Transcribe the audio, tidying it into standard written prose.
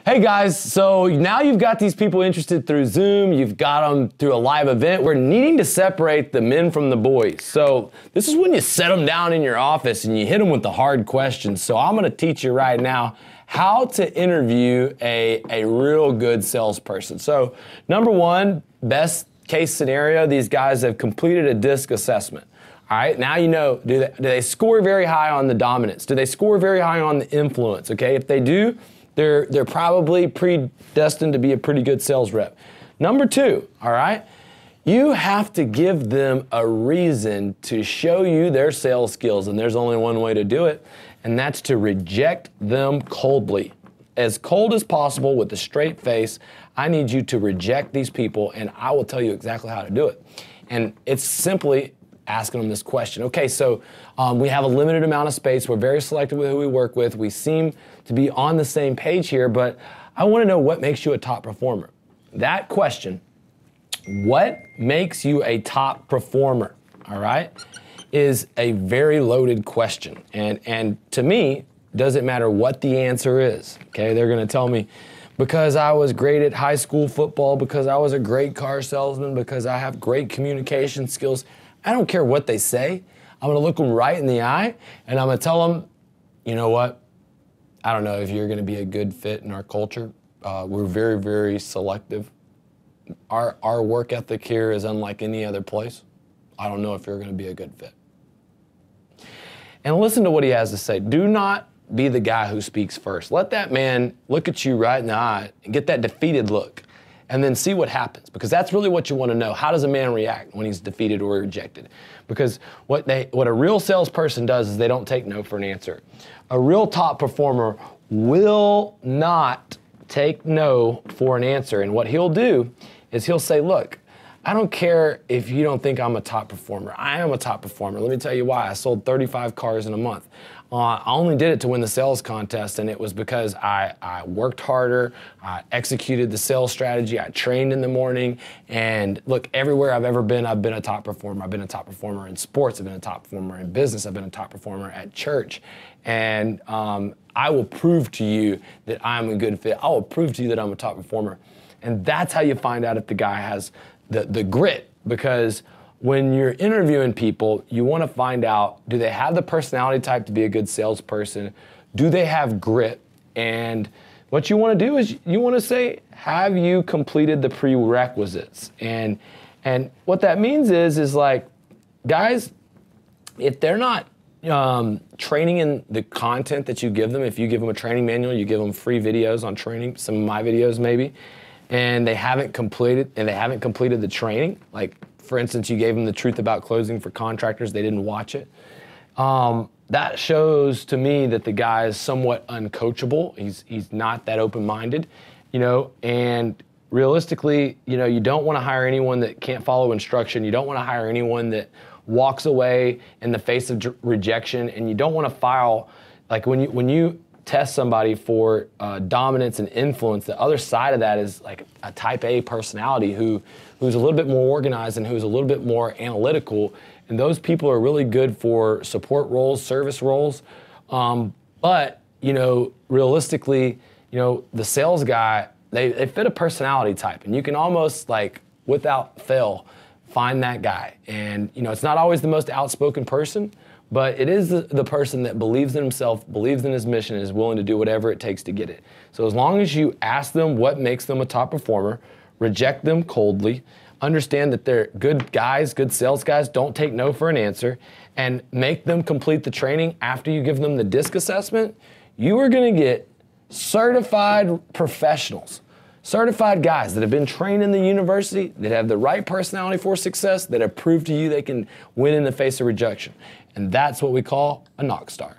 Hey guys, so now you've got these people interested through Zoom, you've got them through a live event. We're needing to separate the men from the boys. So this is when you set them down in your office and you hit them with the hard questions. So I'm gonna teach you right now how to interview a real good salesperson. So number one, best case scenario, these guys have completed a DISC assessment. All right, now you know, do they score very high on the dominance? Do they score very high on the influence? Okay, if they do, they're probably predestined to be a pretty good sales rep. Number two, all right, you have to give them a reason to show you their sales skills, and there's only one way to do it, and that's to reject them coldly. As cold as possible with a straight face. I need you to reject these people, and I will tell you exactly how to do it. And it's simply asking them this question. Okay, so we have a limited amount of space. We're very selective with who we work with. We seem to be on the same page here, but I want to know what makes you a top performer. That question, what makes you a top performer, all right, is a very loaded question. And to me, doesn't matter what the answer is, okay? They're going to tell me, because I was great at high school football, because I was a great car salesman, because I have great communication skills. I don't care what they say. I'm gonna look them right in the eye and I'm gonna tell them, you know what? I don't know if you're gonna be a good fit in our culture. We're very, very selective. Our work ethic here is unlike any other place. I don't know if you're gonna be a good fit. And listen to what he has to say. Do not be the guy who speaks first. Let that man look at you right in the eye and get that defeated look. And then see what happens, because that's really what you want to know. How does a man react when he's defeated or rejected? Because what a real salesperson does is they don't take no for an answer. A real top performer will not take no for an answer. And what he'll do is he'll say, look, I don't care if you don't think I'm a top performer. I am a top performer. Let me tell you why. I sold 35 cars in a month. I only did it to win the sales contest, and it was because I worked harder, I executed the sales strategy, I trained in the morning, and look, everywhere I've ever been, I've been a top performer. I've been a top performer in sports, I've been a top performer in business, I've been a top performer at church, and I will prove to you that I'm a good fit. I will prove to you that I'm a top performer. And that's how you find out if the guy has the grit, because when you're interviewing people, you want to find out, do they have the personality type to be a good salesperson? Do they have grit? And what you want to do is you want to say, have you completed the prerequisites? And what that means is like, guys, if they're not training in the content that you give them, if you give them a training manual, you give them free videos on training, some of my videos maybe, and they haven't completed the training, like for instance, you gave them the truth about closing for contractors, they didn't watch it. That shows to me that the guy is somewhat uncoachable. He's not that open-minded, you know, and realistically, you know, you don't want to hire anyone that can't follow instruction. You don't want to hire anyone that walks away in the face of rejection, and you don't want to file, like when you test somebody for dominance and influence, the other side of that is like a type A personality who's a little bit more organized and who's a little bit more analytical. And those people are really good for support roles, service roles. But, you know, realistically, you know, the sales guy, they fit a personality type. And you can almost, like, without fail, find that guy. And, you know, it's not always the most outspoken person, but it is the person that believes in himself, believes in his mission, and is willing to do whatever it takes to get it. So as long as you ask them what makes them a top performer, reject them coldly, understand that they're good guys, good sales guys, don't take no for an answer, and make them complete the training after you give them the DISC assessment, you are going to get certified professionals. Certified guys that have been trained in the university, that have the right personality for success, that have proved to you they can win in the face of rejection. And that's what we call a knock star.